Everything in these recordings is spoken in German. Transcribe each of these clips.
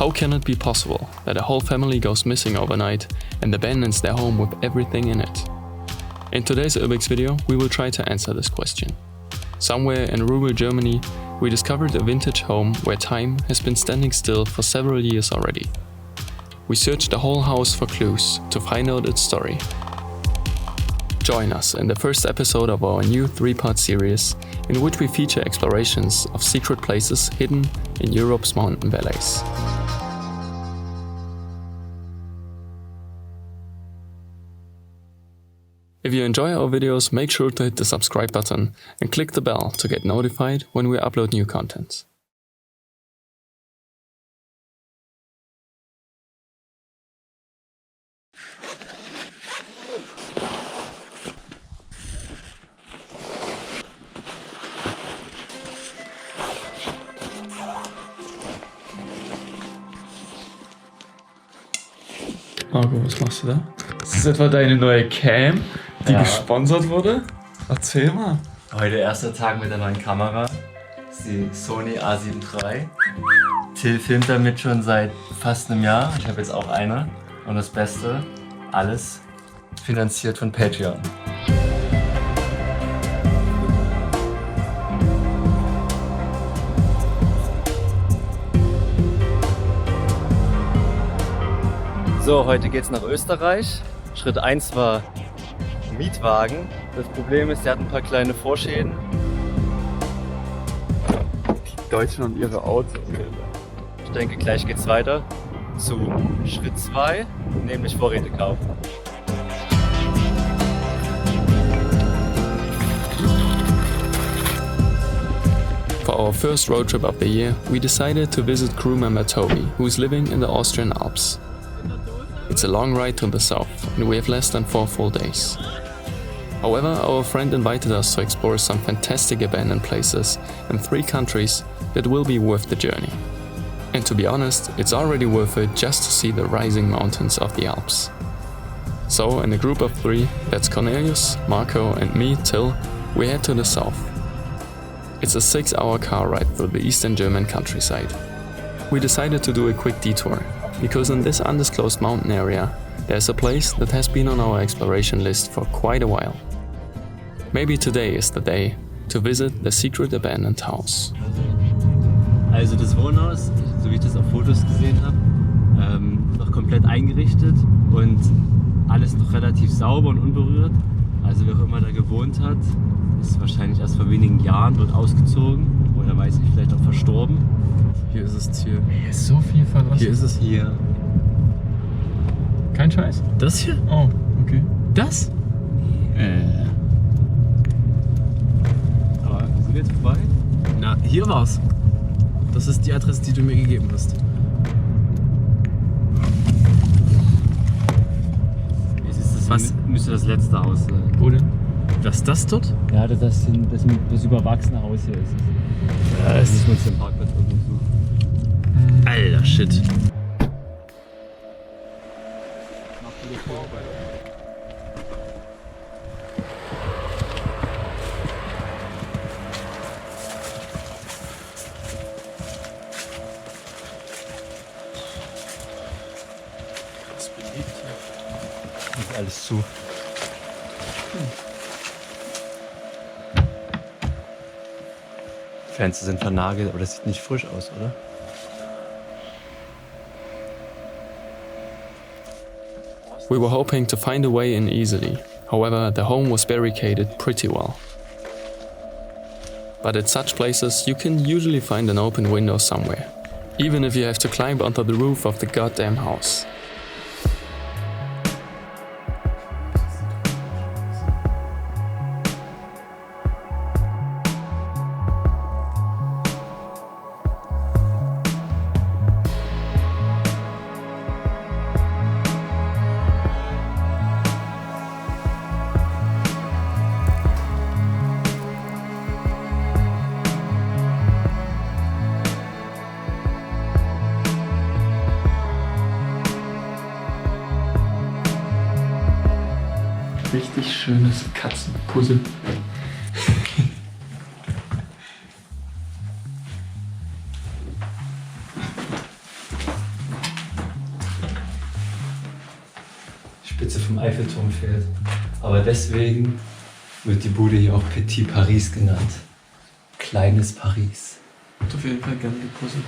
How can it be possible that a whole family goes missing overnight and abandons their home with everything in it? In today's Urbex video, we will try to answer this question. Somewhere in rural Germany, we discovered a vintage home where time has been standing still for several years already. We searched the whole house for clues to find out its story. Join us in the first episode of our new 3-part series, in which we feature explorations of secret places hidden in Europe's mountain valleys. If you enjoy our videos, make sure to hit the subscribe button and click the bell to get notified when we upload new content. Marco, was machst du da? Ist das etwa deine neue Cam, die gesponsert wurde? Erzähl mal. Heute erster Tag mit der neuen Kamera. Das ist die Sony A7 III. Till filmt damit schon seit fast einem Jahr. Ich habe jetzt auch eine. Und das Beste, alles finanziert von Patreon. So, heute geht's nach Österreich. Schritt 1 war Mietwagen. Das Problem ist, der hat ein paar kleine Vorschäden. Die Deutschen und ihre Autos. Ich denke, gleich geht's weiter zu Schritt 2, nämlich Vorräte kaufen. For our first road trip of the year, we decided to visit crew member Toby, who is living in the Austrian Alps. It's a long ride to the south, and we have less than 4 full days. However, our friend invited us to explore some fantastic abandoned places in 3 countries that will be worth the journey. And to be honest, it's already worth it just to see the rising mountains of the Alps. So, in a group of 3, that's Cornelius, Marco and me, Till, we head to the south. It's a 6-hour car ride through the eastern German countryside. We decided to do a quick detour, because in this undisclosed mountain area, there's a place that has been on our exploration list for quite a while. Maybe today is the day to visit the secret abandoned house. Also das Wohnhaus, so wie ich das auf Fotos gesehen habe, noch komplett eingerichtet und alles noch relativ sauber und unberührt. Also wer auch immer da gewohnt hat, ist wahrscheinlich erst vor wenigen Jahren dort ausgezogen oder weiß ich, vielleicht auch verstorben. Hier ist es Ziel. Hier ist so viel verlassen. Hier ist es hier. Kein Scheiß. Das hier? Oh, okay. Das? Aber sind wir jetzt vorbei? Na, hier war's. Das ist die Adresse, die du mir gegeben hast. Was? Müsste das letzte Haus sein. Wo denn? Was ist das dort? Ja, das überwachsene Haus hier ist. Ja, Das müssen wir uns den Parkplatz irgendwo suchen. Alter, shit. Das ist alles zu. Die Fenster sind vernagelt, aber das sieht nicht frisch aus, oder? We were hoping to find a way in easily. However, the home was barricaded pretty well. But at such places, you can usually find an open window somewhere, even if you have to climb onto the roof of the goddamn house. richtig schönes Katzenpuzzle. Spitze vom Eiffelturm fährt. Aber deswegen wird die Bude hier auch Petit Paris genannt. Kleines Paris. Hat auf jeden Fall gerne gepuzzelt.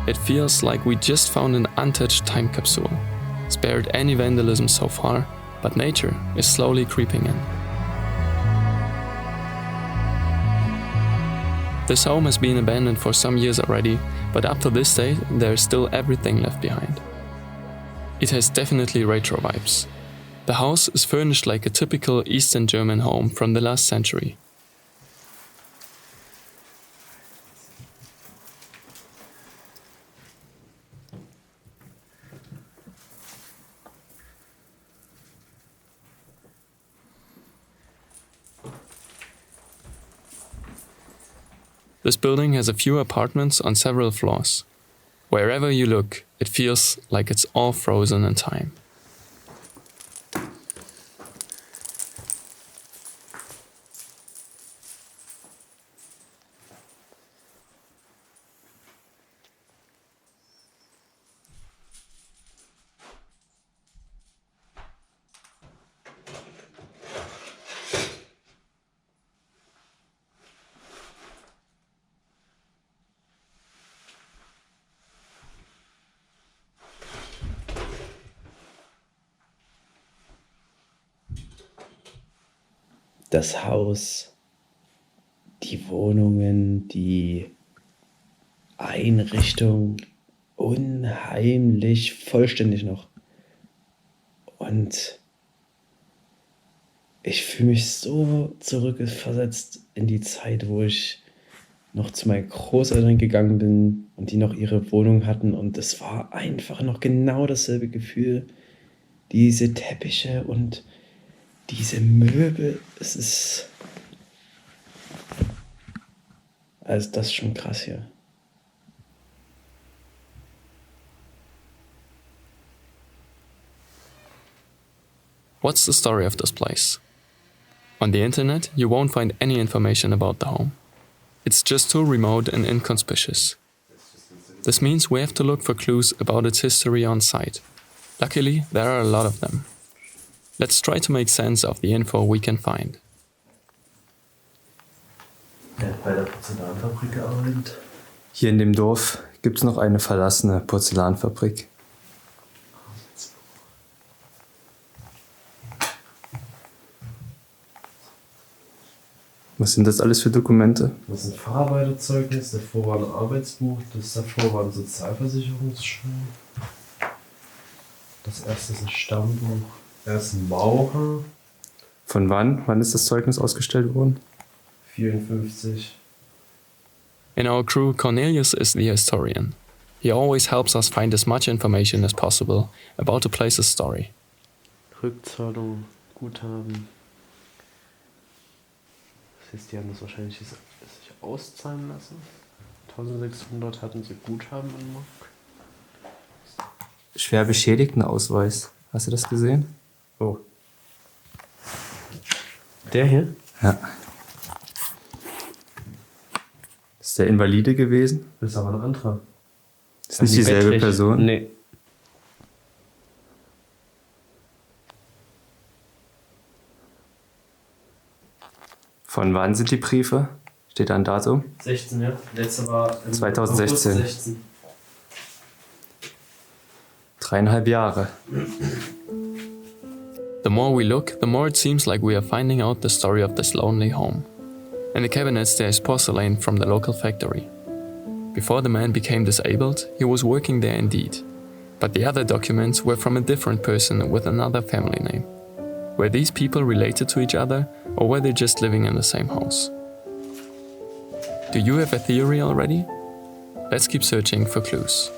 It feels like we just found an untouched time capsule, spared any vandalism so far, but nature is slowly creeping in. This home has been abandoned for some years already, but up to this day there is still everything left behind. It has definitely retro vibes. The house is furnished like a typical Eastern German home from the last century. This building has a few apartments on several floors. Wherever you look, it feels like it's all frozen in time. Das Haus, die Wohnungen, die Einrichtung, unheimlich vollständig noch. Und ich fühle mich so zurückversetzt in die Zeit, wo ich noch zu meinen Großeltern gegangen bin und die noch ihre Wohnung hatten. Und es war einfach noch genau dasselbe Gefühl. Diese Teppiche und diese Möbel, es ist... Also das ist schon krass hier. What's the story of this place? On the internet, you won't find any information about the home. It's just too remote and inconspicuous. This means we have to look for clues about its history on site. Luckily, there are a lot of them. Let's try to make sense of the info we can find. Er hat bei der Porzellanfabrik gearbeitet. Hier in dem Dorf gibt es noch eine verlassene Porzellanfabrik. Was sind das alles für Dokumente? Das ist ein Facharbeiterzeugnis, davor war ein Arbeitsbuch, das davor war ein Sozialversicherungsschein. Das erste ist ein Stammbuch. Er ist ein Maurer. Von wann? Wann ist das Zeugnis ausgestellt worden? 54. In our crew, Cornelius is the historian. He always helps us find as much information as possible about a place's story. Rückzahlung, Guthaben. Das heißt, die haben das wahrscheinlich sich auszahlen lassen. 1600 hatten sie Guthaben in Mark. Schwer Beschädigtenausweis. Hast du das gesehen? Oh. Der hier? Ja. Ist der Invalide gewesen? Das ist aber ein anderer. Ist nicht dieselbe Bettrich. Person? Nee. Von wann sind die Briefe? Steht da ein Datum? 16, ja. Letzte war im 2016. August 16. 3,5 Jahre. The more we look, the more it seems like we are finding out the story of this lonely home. In the cabinets there is porcelain from the local factory. Before the man became disabled, he was working there indeed. But the other documents were from a different person with another family name. Were these people related to each other, or were they just living in the same house? Do you have a theory already? Let's keep searching for clues.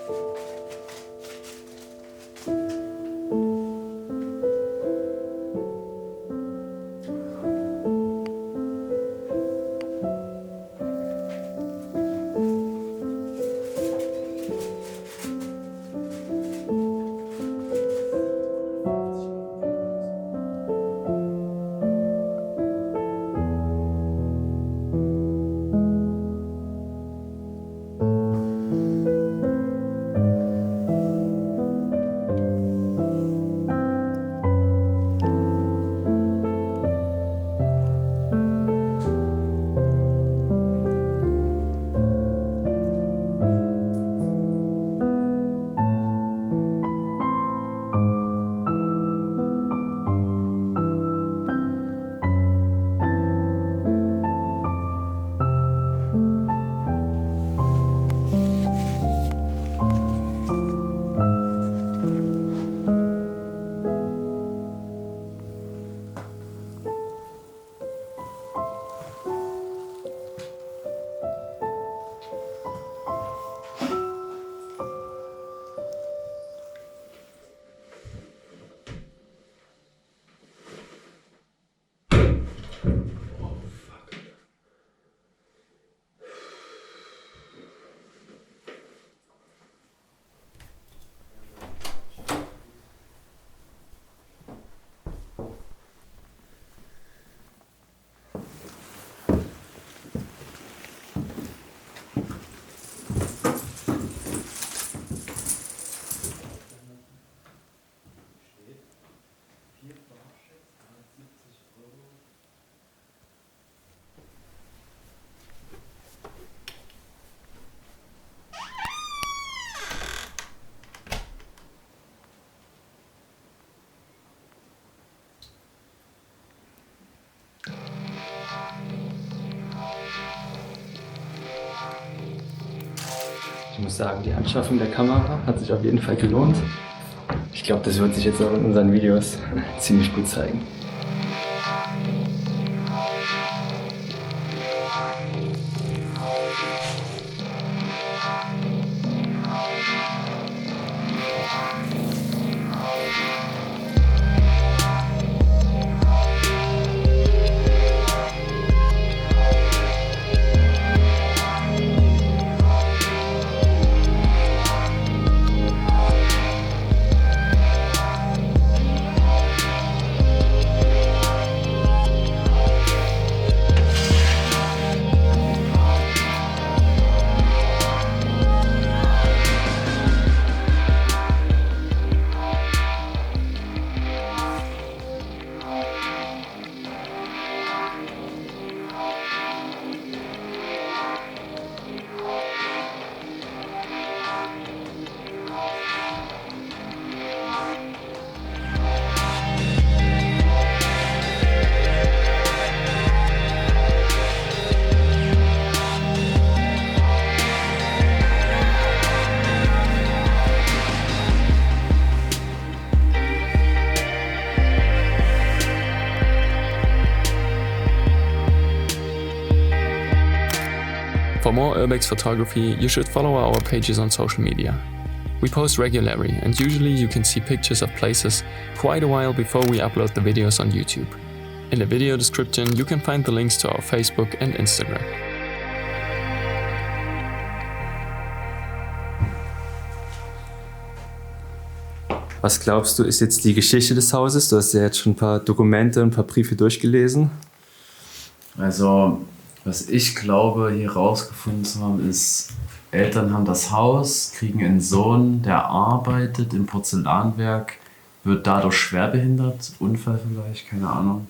muss sagen, die Anschaffung der Kamera hat sich auf jeden Fall gelohnt. Ich glaube, das wird sich jetzt auch in unseren Videos ziemlich gut zeigen. For more Urbex photography, you should follow our pages on social media. We post regularly, and usually you can see pictures of places quite a while before we upload the videos on YouTube. In the video description you can find the links to our Facebook and Instagram. Was glaubst du, ist jetzt die Geschichte des Hauses? Du hast ja jetzt schon ein paar Dokumente, ein paar Briefe durchgelesen. Also, was ich glaube, hier rausgefunden zu haben, ist, Eltern haben das Haus, kriegen einen Sohn, der arbeitet im Porzellanwerk, wird dadurch schwerbehindert, Unfall vielleicht, keine Ahnung.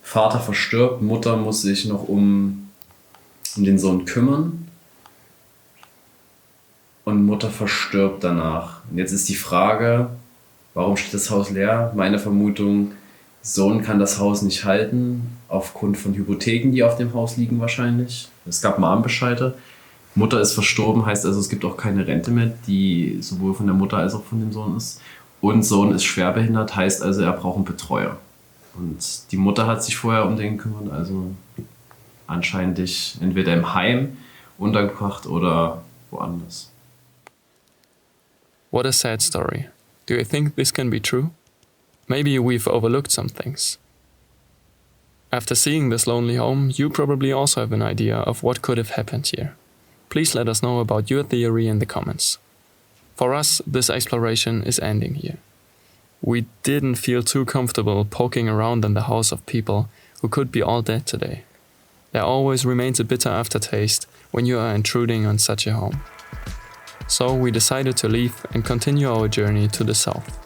Vater verstirbt, Mutter muss sich noch um den Sohn kümmern und Mutter verstirbt danach. Und jetzt ist die Frage, warum steht das Haus leer? Meine Vermutung, Sohn kann das Haus nicht halten, aufgrund von Hypotheken, die auf dem Haus liegen wahrscheinlich. Es gab Mahnbescheide. Mutter ist verstorben, heißt also, es gibt auch keine Rente mehr, die sowohl von der Mutter als auch von dem Sohn ist. Und Sohn ist schwerbehindert, heißt also, er braucht einen Betreuer. Und die Mutter hat sich vorher um den gekümmert, also anscheinend entweder im Heim untergebracht oder woanders. What a sad story. Do you think this can be true? Maybe we've overlooked some things. After seeing this lonely home, you probably also have an idea of what could have happened here. Please let us know about your theory in the comments. For us, this exploration is ending here. We didn't feel too comfortable poking around in the house of people who could be all dead today. There always remains a bitter aftertaste when you are intruding on such a home. So we decided to leave and continue our journey to the south.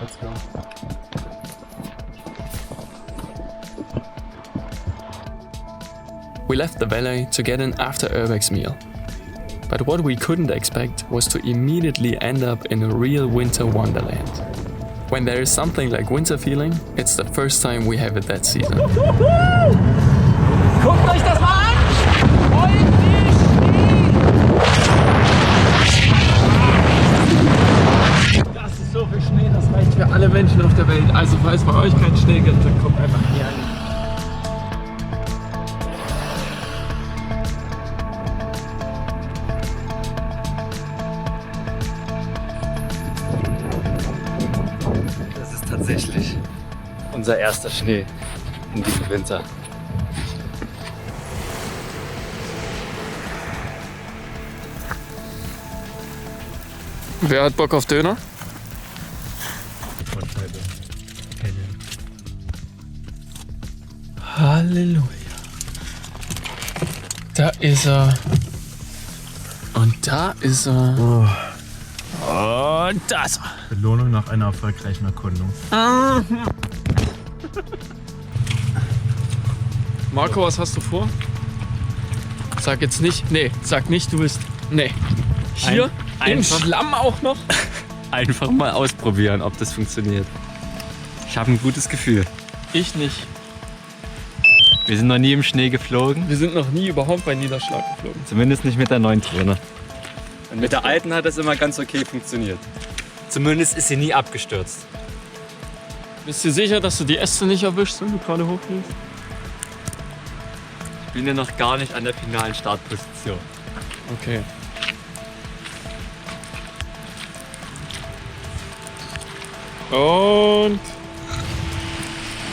Let's go. We left the valley to get an after-Urbex meal. But what we couldn't expect was to immediately end up in a real winter wonderland. When there is something like winter feeling, it's the first time we have it that season. Guckt euch das mal an! Und die Schnee! Das ist so viel Schnee, das reicht für alle Menschen auf der Welt. Also falls bei euch keinen Schnee gibt, dann kommt einfach hier an. Tatsächlich unser erster Schnee in diesem Winter. Wer hat Bock auf Döner? Halleluja. Da ist er. Und da ist er. Und da ist er. Belohnung nach einer erfolgreichen Erkundung. Marco, was hast du vor? Sag jetzt nicht, nee, sag nicht, du bist, nee. Hier, im Schlamm auch noch? Einfach mal ausprobieren, ob das funktioniert. Ich habe ein gutes Gefühl. Ich nicht. Wir sind noch nie im Schnee geflogen. Wir sind noch nie überhaupt bei Niederschlag geflogen. Zumindest nicht mit der neuen Drohne. Und mit der alten hat das immer ganz okay funktioniert. Zumindest ist sie nie abgestürzt. Bist du sicher, dass du die Äste nicht erwischst, wenn du gerade hochfliegst? Ich bin ja noch gar nicht an der finalen Startposition. Okay. Und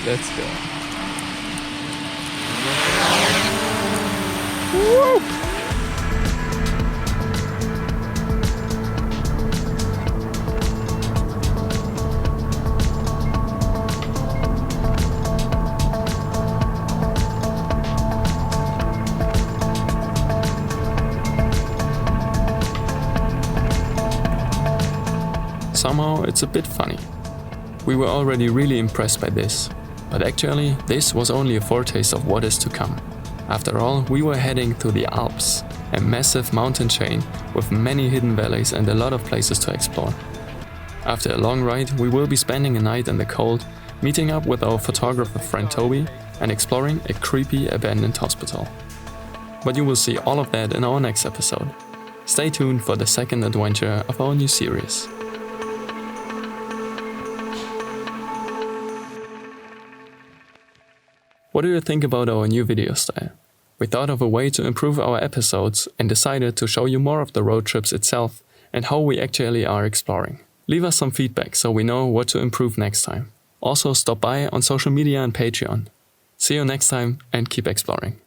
let's go. Woo! Somehow it's a bit funny. We were already really impressed by this, but actually this was only a foretaste of what is to come. After all, we were heading to the Alps, a massive mountain chain with many hidden valleys and a lot of places to explore. After a long ride, we will be spending a night in the cold, meeting up with our photographer friend Toby and exploring a creepy abandoned hospital. But you will see all of that in our next episode. Stay tuned for the second adventure of our new series. What do you think about our new video style? We thought of a way to improve our episodes and decided to show you more of the road trips itself and how we actually are exploring. Leave us some feedback so we know what to improve next time. Also stop by on social media and Patreon. See you next time and keep exploring.